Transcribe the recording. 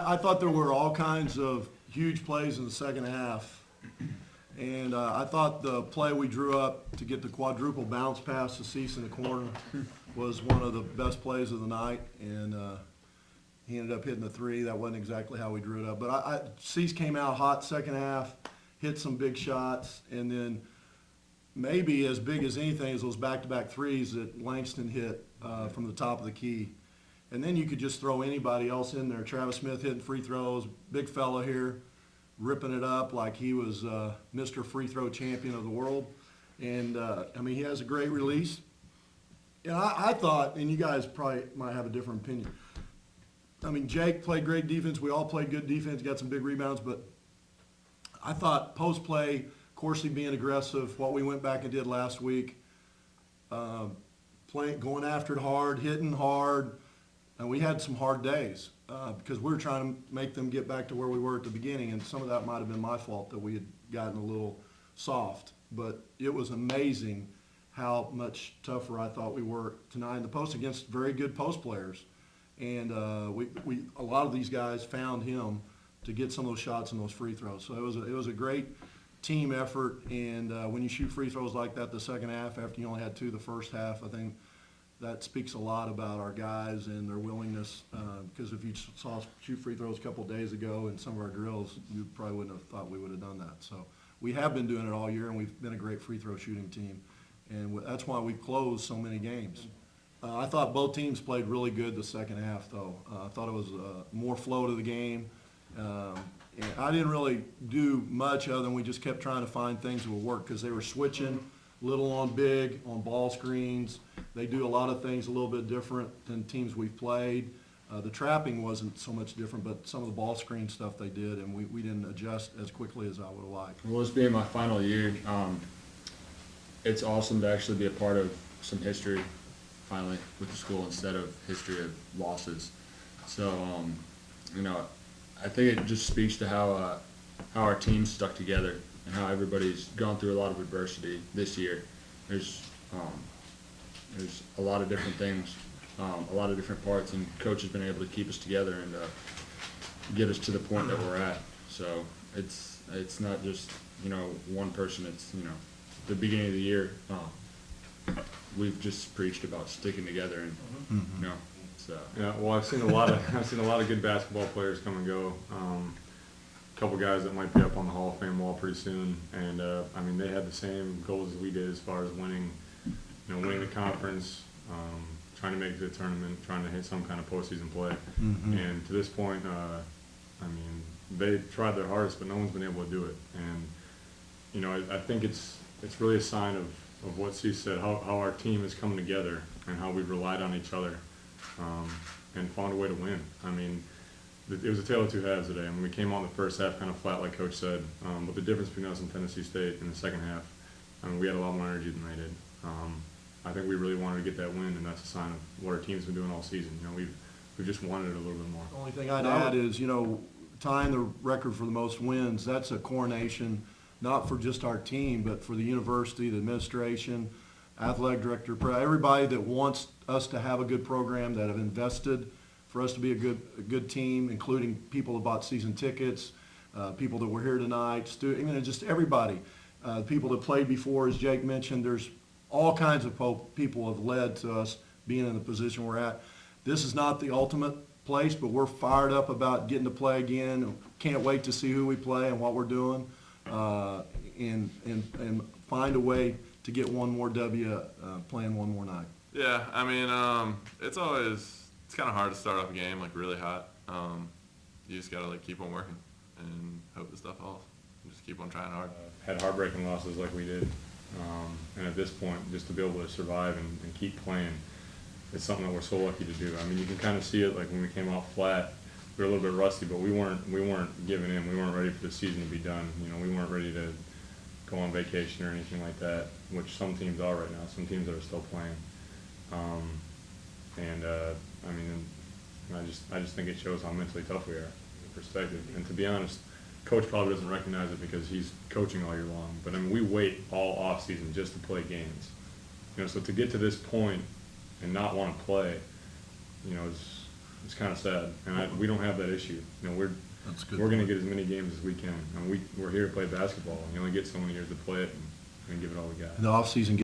I thought there were all kinds of huge plays in the second half. And I thought the play we drew up to get the quadruple bounce pass to Cecil in the corner was one of the best plays of the night. And he ended up hitting the three. That wasn't exactly how we drew it up. But Cecil came out hot second half, hit some big shots, and then maybe as big as anything is those back-to-back threes that Langston hit from the top of the key. And then you could just throw anybody else in there. Travis Smith hitting free throws, big fella here, ripping it up like he was Mr. Free Throw Champion of the world. And, I mean, he has a great release. And I thought, and you guys probably might have a different opinion, I mean, Jake played great defense. We all played good defense, got some big rebounds. But I thought post-play, Coursey being aggressive, what we went back and did last week, going after it hard, hitting hard. And we had some hard days because we were trying to make them get back to where we were at the beginning, and some of that might have been my fault that we had gotten a little soft. But it was amazing how much tougher I thought we were tonight in the post against very good post players. And a lot of these guys found him to get some of those shots and those free throws. So it was a great team effort. And when you shoot free throws like that the second half after you only had two the first half, I think that speaks a lot about our guys and their willingness, because if you saw us shoot free throws a couple of days ago in some of our drills, you probably wouldn't have thought we would have done that. So we have been doing it all year, and we've been a great free throw shooting team, and that's why we've closed so many games. I thought both teams played really good the second half, though. I thought it was more flow to the game. And I didn't really do much other than we just kept trying to find things that would work because they were switching little on big, on ball screens. They do a lot of things a little bit different than teams we've played. The trapping wasn't so much different, but some of the ball screen stuff they did, and we didn't adjust as quickly as I would have liked. Well, this being my final year, it's awesome to actually be a part of some history finally with the school instead of history of losses. So, you know, I think it just speaks to how our team stuck together and how everybody's gone through a lot of adversity this year. There's a lot of different things, a lot of different parts, and Coach has been able to keep us together and get us to the point that we're at. So it's not just, you know, one person. It's, you know, the beginning of the year, we've just preached about sticking together, and you know, so. Yeah, well, I've seen a lot of good basketball players come and go. A couple guys that might be up on the Hall of Fame wall pretty soon, and I mean, they had the same goals as we did as far as winning the conference, trying to make it to the tournament, trying to hit some kind of postseason play. And to this point, I mean, they tried their hardest, but no one's been able to do it. And you know, I think it's really a sign of what Cecil said, how our team has come together and how we've relied on each other and found a way to win. I mean, it was a tale of two halves today. I mean, we came on the first half kind of flat, like Coach said, but the difference between us and Tennessee State in the second half, I mean, we had a lot more energy than they did. I think we really wanted to get that win, and that's a sign of what our team's been doing all season. You know, we've just wanted it a little bit more. The only thing I'd add is, you know, tying the record for the most wins, that's a coronation, not for just our team, but for the university, the administration, athletic director, everybody that wants us to have a good program, that have invested for us to be a good team, including people that bought season tickets, people that were here tonight, just everybody. People that played before, as Jake mentioned, there's all kinds of people have led to us being in the position we're at. This is not the ultimate place, but we're fired up about getting to play again. Can't wait to see who we play and what we're doing, and find a way to get one more W playing one more night. Yeah, I mean, it's kind of hard to start off a game like really hot. You just gotta keep on working and hope the stuff falls. Just keep on trying hard. Had heartbreaking losses like we did, and at this point, just to be able to survive and keep playing, it's something that we're so lucky to do. I mean, you can kind of see it like when we came out flat. We were a little bit rusty, but we weren't giving in. We weren't ready for the season to be done. You know, we weren't ready to go on vacation or anything like that, which some teams are right now. Some teams are still playing, I mean, I just think it shows how mentally tough we are in perspective. And to be honest, Coach probably doesn't recognize it because he's coaching all year long. But I mean, we wait all off season just to play games. You know, so to get to this point and not want to play, you know, It's kind of sad, and we don't have that issue. You know, That's good. we're gonna get as many games as we can, and we're here to play basketball, and you only get so many years to play it and give it all we got. In the off-season